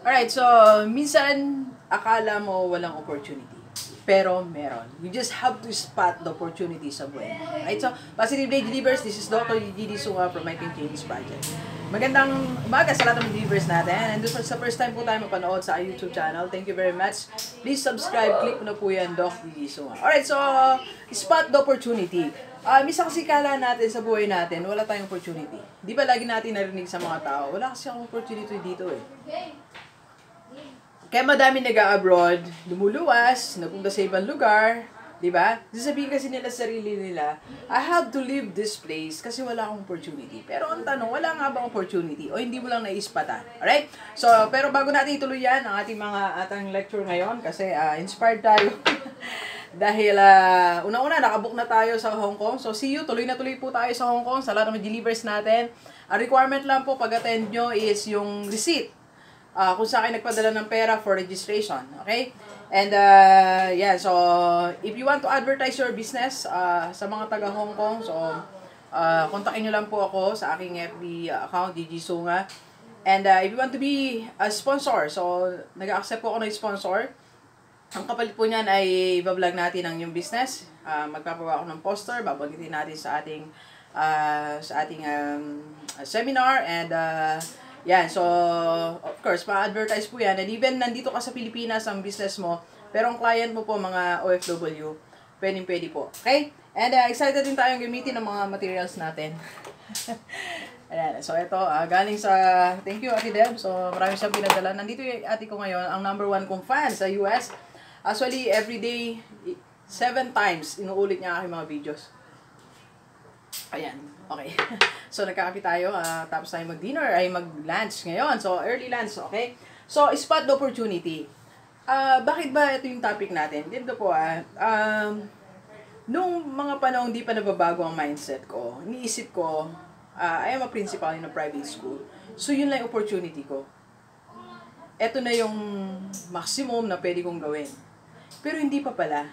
Alright, so minsan akala mo walang opportunity. Pero meron. You just have to spot the opportunity sa buhay. Right? So, Positive Day Delivers, this is Dr. Gigi Sunga from My Change Project. Magandang umaga sa lahat ng delivers natin. And sa first time po tayo mapanood sa YouTube channel, thank you very much. Please subscribe, click mo na po yan, Doc Gigi Sunga. Alright, so spot the opportunity. Misa kasi kala natin sa buhay natin, wala tayong opportunity. Di ba lagi natin narinig sa mga tao, wala kasi akong opportunity dito eh. Kaya madami nag-abroad, lumuluwas, nagpunta sa ibang lugar, di ba? Sasabihin kasi nila sa sarili nila, I have to leave this place kasi wala akong opportunity. Pero ang tanong, wala nga bang opportunity? O hindi mo lang naispatan? Alright? So, pero bago natin ituloy yan, ang ating atang lecture ngayon, kasi inspired tayo. Dahil, una-una, nakabook na tayo sa Hong Kong. So, see you. Tuloy na tuloy po tayo sa Hong Kong sa lahat ng delivers natin. Ang requirement lang po pag-attend nyo is yung receipt. Kung sa akin nagpadala ng pera for registration. Okay? And, yeah, so, if you want to advertise your business sa mga taga Hong Kong, so, kontakin nyo lang po ako sa aking FB account, Gigi Sunga. And, if you want to be a sponsor, so, nag-accept po ako ng sponsor. Ang kapalit po niyan ay ibablog natin ang yung business. Magpapagawa ako ng poster, babanggitin natin sa ating seminar. And, yan, so, of course, pa-advertise po yan. And even nandito ka sa Pilipinas ang business mo, pero ang client mo po, mga OFW, pwede po. Okay? And excited din tayong gamitin ng mga materials natin. Ayan, so ito, galing sa, thank you Ate Deb, so maraming siyang pinadala. Nandito yung ate ko ngayon, ang #1 kong fan sa US. Actually, everyday, 7 times, inuulit niya aking mga videos. Ayan, okay. So, nagkakape tayo, tapos tayo mag-dinner, ay mag-lunch ngayon. So, early lunch, okay? So, spot the opportunity. Bakit ba ito yung topic natin? Dito po, nung mga panahon di pa nababago ang mindset ko, iniisip ko, I am a principal in a private school. So, yun lang yung opportunity ko. Ito na yung maximum na pwede kong gawin. Pero hindi pa pala.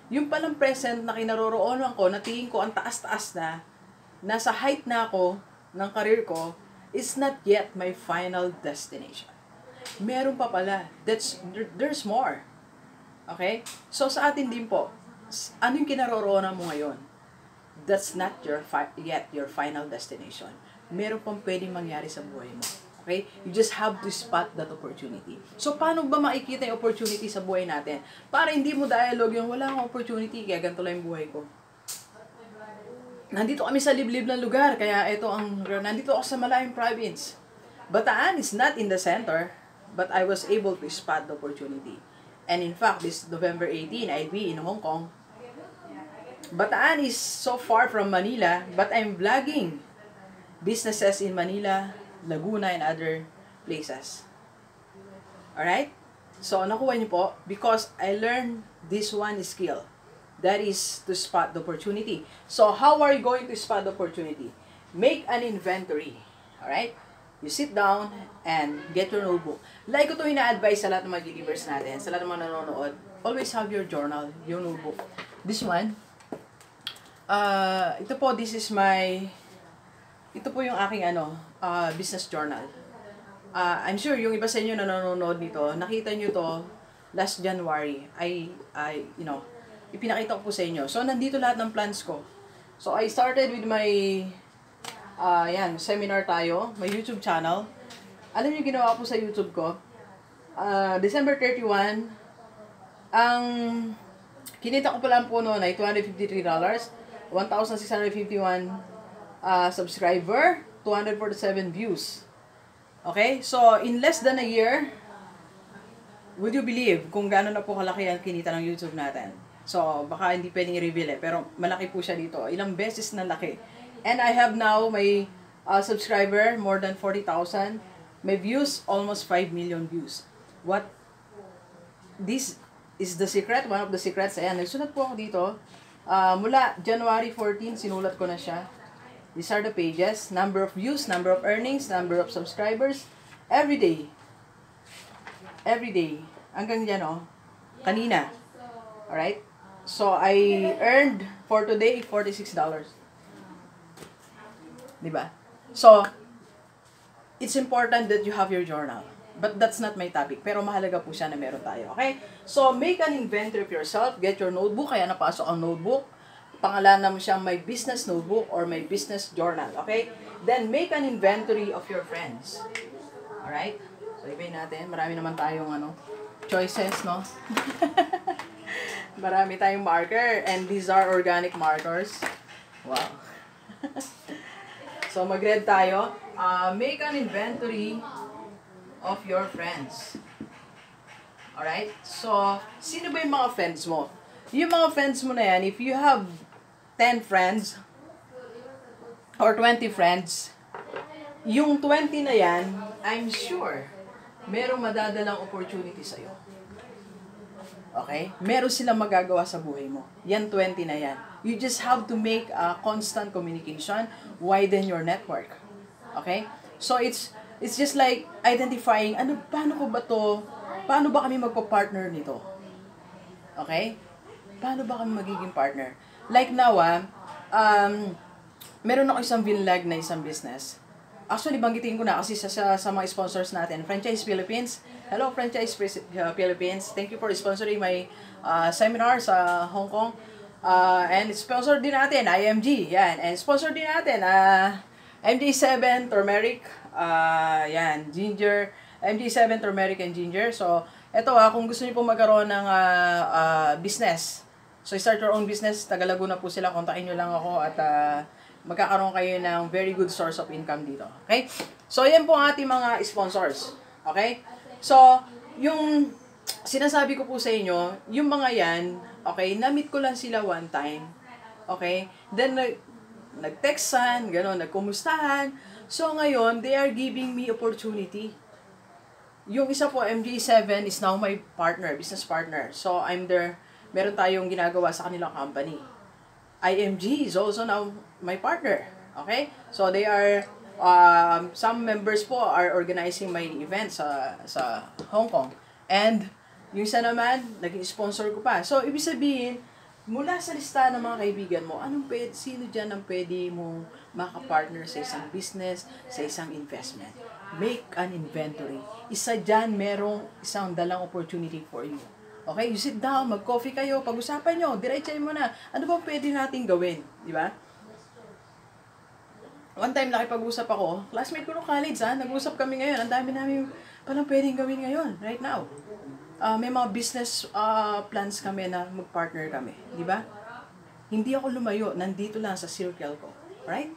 Yung palang present na kinaroroonan ko, na tingin ko ang taas-taas na, nasa height na ako ng career ko, is not yet my final destination. Meron pa pala. There's more. Okay? So, sa atin din po, ano yung kinaroroonan mo ngayon? That's not yet your final destination. Meron pang pwedeng mangyari sa buhay mo. Okay? You just have to spot that opportunity. So, paano ba makikita yung opportunity sa buhay natin? Para hindi mo dialogue yung wala akong opportunity, kaya ganito lang yung buhay ko. Nandito kami sa liblib ng lugar, kaya nandito ako sa malayong province. Bataan is not in the center, but I was able to spot the opportunity. And in fact, this November 18, I'll be in Hong Kong. Bataan is so far from Manila, but I'm vlogging businesses in Manila, Laguna, and other places. Alright? So, nakuha niyo po, because I learned this one skill. That is to spot the opportunity. So, how are you going to spot the opportunity? Make an inventory. Alright? You sit down and get your notebook. Like ko ito ina-advise sa lahat ng mga delivers natin, sa lahat ng mga nanonood, always have your journal, your notebook. This one, ito po, ito po yung aking business journal. I'm sure yung iba sa inyo na nanonood nito, nakita nyo to last January. Ipinakita ko po sa inyo. So, nandito lahat ng plans ko. So, I started with my, seminar tayo, my YouTube channel. Alam niyo ginawa ko sa YouTube ko? December 31, ang kinita ko pala po noon ay $253, 1,651 subscriber, 247 views. Okay? So, in less than a year, would you believe kung gaano na po kalaki ang kinita ng YouTube natin? So, baka hindi pwedeng i-reveal pero malaki po siya dito. Ilang beses na laki. And I have now my subscriber, more than 40,000. My views, almost 5 million views. This is the secret, one of the secrets. Ayan, nagsulat po ako dito. Mula January 14, sinulat ko na siya. These are the pages. Number of views, number of earnings, number of subscribers. Every day. Every day. Hanggang dyan, kanina. Alright? So, I earned for today $46. Diba? So, it's important that you have your journal. But that's not my topic. Pero mahalaga po siya na meron tayo. Okay? So, make an inventory of yourself. Get your notebook. Kaya napasok ang notebook. Pangalanan mo siyang my business notebook or my business journal. Okay? Then, make an inventory of your friends. Alright? So, ibigay natin. Marami naman tayong choices, no? Marami tayong marker. And these are organic markers. Wow. So, mag-red tayo. Make an inventory of your friends. Alright? So, sino ba yung mga friends mo? Yung mga friends mo na yan, if you have 10 friends or 20 friends, yung 20 na yan, I'm sure, merong madadalang opportunity sa'yo. Okay? Meron silang magagawa sa buhay mo. Yan 20 na yan. You just have to make a constant communication, widen your network. Okay? So, it's just like identifying, paano ko ba to? Paano ba kami magpa-partner nito? Okay? Paano ba kami magiging partner? Like now, meron ako isang vinlag na isang business. Actually, banggitin ko na kasi sa mga sponsors natin. Franchise Philippines. Hello, Franchise Philippines. Thank you for sponsoring my seminar sa Hong Kong. And sponsor din natin, IMG. Yan. And sponsor din natin, MJ7 Turmeric. Yan, ginger, MJ7 turmeric and ginger. So, eto kung gusto niyo po magkaroon ng business, so start your own business, taga Laguna po sila, kontakin niyo lang ako at magkakaroon kayo ng very good source of income dito. Okay? So, yan po ang ating mga sponsors. Okay? So, yung sinasabi ko po sa inyo, yung mga yan, okay, na-meet ko lang sila one time. Okay? Then, nag-textan, gano'n, nagkumustahan. So, ngayon, they are giving me opportunity. Yung isa po, MJ7, is now my partner, business partner. So, I'm there. Meron tayong ginagawa sa kanilang company. IMG is also now my partner. Okay? So, they are, some members po are organizing my event sa Hong Kong. And, yung isa naman, naging sponsor ko pa. So, ibig sabihin, mula sa lista ng mga kaibigan mo, sino dyan ang pwede mong makapartner sa isang business, sa isang investment? Make an inventory. Isa dyan, merong isang dalang opportunity for you. Okay? You sit down, mag-coffee kayo, pag-usapan nyo, diretsahin mo na, ano ba pwede natin gawin? Di ba? One time, nakipag-usap ako, classmate ko no college, nag-usap kami ngayon, ang dami namin palang pwedeng gawin ngayon, right now. May mga business plans kami na mag-partner kami. Di ba? Hindi ako lumayo. Nandito lang sa circle ko. Right?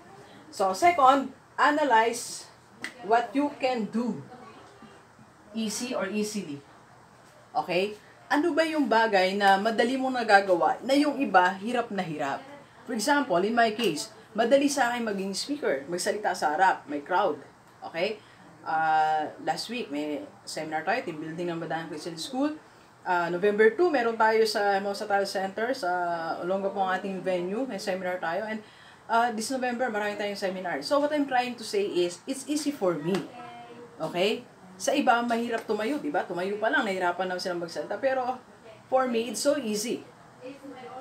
So, second, analyze what you can do. Easy or easily. Okay? Ano ba yung bagay na madali mong nagagawa na yung iba, hirap na hirap? For example, in my case, madali sa akin maging speaker, magsalita sa harap, may crowd. Okay? Last week, may seminar tayo, team building ng Madang Christian School. November 2, meron tayo sa Mosatile Center, sa Olonga po ang ating venue, may seminar tayo. And this November, marami tayong seminar. So, what I'm trying to say is, it's easy for me. Okay? Sa iba, mahirap tumayo, di ba? Tumayo pa lang, nahirapan na silang magsalita. Pero, for me, it's so easy.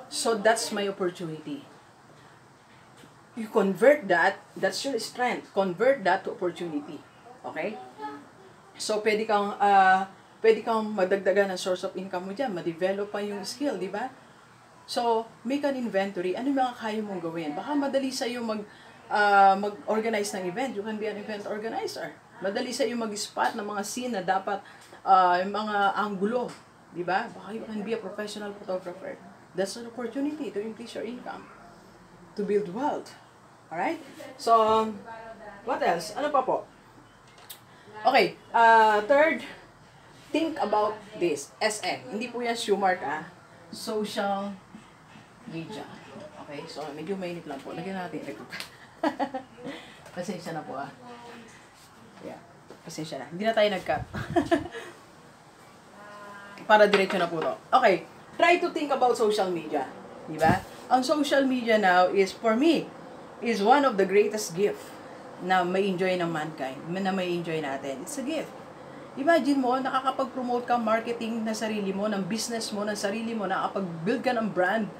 So, that's my opportunity. You convert that's your strength. Convert that to opportunity. Okay? So, pwede kang madagdagan ng source of income mo dyan, ma-develop pa yung skill, di ba? So, make an inventory. Ano yung mga kaya mong gawin? Baka madali sa'yo mag-organize ng event. You can be an event organizer. Madali sa'yo mag-spot ng mga scene na dapat, yung mga anggulo, di ba? Baka you can be a professional photographer. That's an opportunity to increase your income, to build wealth. Alright? So, what else? Ano pa po? Okay, third, think about this. SM. Hindi po yan Shoemark, social media. Okay, so medyo mainit lang po. Lagyan natin. Pasensya na po, Yeah, pasensya na. Hindi na tayo nag-cut. Para diretso na po to. Okay, try to think about social media. Diba? Ang social media now is, for me, is one of the greatest gift na may enjoy ng mankind, na may enjoy natin. It's a gift. Imagine mo, nakakapag-promote ka marketing na sarili mo, ng business mo, ng sarili mo, nakakapag-build ka ng brand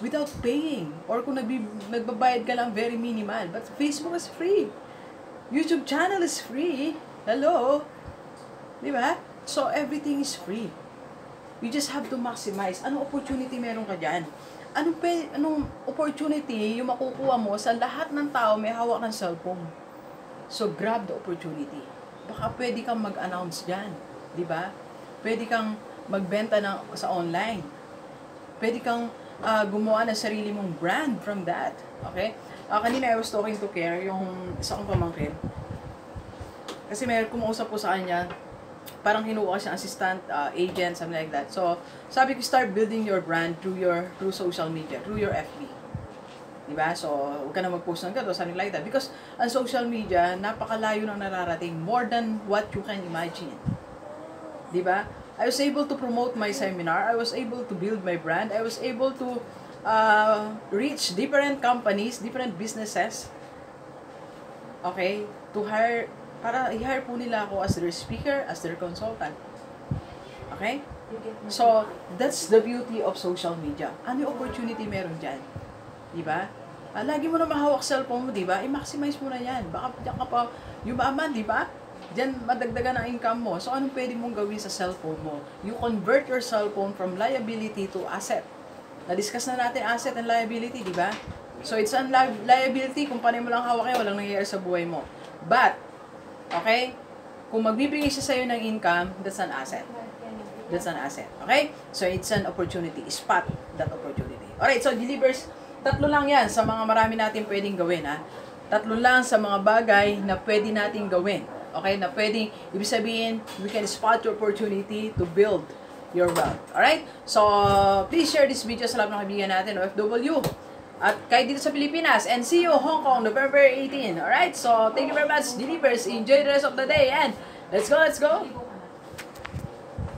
without paying. Or kung nagbabayad ka lang, very minimal. But Facebook is free. YouTube channel is free. Hello? Di ba? So, everything is free. You just have to maximize. Anong opportunity meron ka dyan? Anong opportunity yung makukuha mo sa lahat ng tao may hawak ng cellphone? So, grab the opportunity. Baka pwede kang mag-announce dyan. Di ba? Pwede kang magbenta sa online. Pwede kang gumawa ng sarili mong brand from that. Okay? Kanina I was talking to Care, yung isa kong pamangkin. Kasi may kumausap po sa kanya, parang kinuha siya assistant, agent, something like that. So, sabi ko, start building your brand through social media, through your FB. Diba? So, huwag ka na mag-post ng gato, something like that. Because ang social media, napakalayo ng nararating, more than what you can imagine. Diba? I was able to promote my seminar. I was able to build my brand. I was able to reach different companies, different businesses. Okay? Para i-hire po nila ako as their speaker, as their consultant. Okay? So, that's the beauty of social media. Ano yung opportunity meron dyan? Diba? Lagi mo na mahawak cellphone mo, diba? I-maximize mo na yan. Baka diyan ka pa yumaman, diba? Diyan madagdagan ang income mo. So, anong pwede mong gawin sa cellphone mo? You convert your cellphone from liability to asset. Na-discuss na natin asset and liability, di ba? So, it's an liability. Kung paano mo lang hawakin, walang nangyayari sa buhay mo. But, okay? Kung magbibigay siya sa'yo ng income, that's an asset. That's an asset. Okay? So, it's an opportunity. Spot that opportunity. Alright, so, delivers. Tatlo lang yan sa mga marami natin pwedeng gawin, ha? Tatlo lang sa mga bagay na pwede natin gawin. Okay? Na pwedeng, ibig sabihin, we can spot your opportunity to build your wealth. Alright? So, please share this video sa lahat ng kaibigan natin, OFW. At kahit dito sa Pilipinas. And see you, Hong Kong, November 18. Alright? So, thank you very much, Delivers. Enjoy the rest of the day. And, let's go, let's go!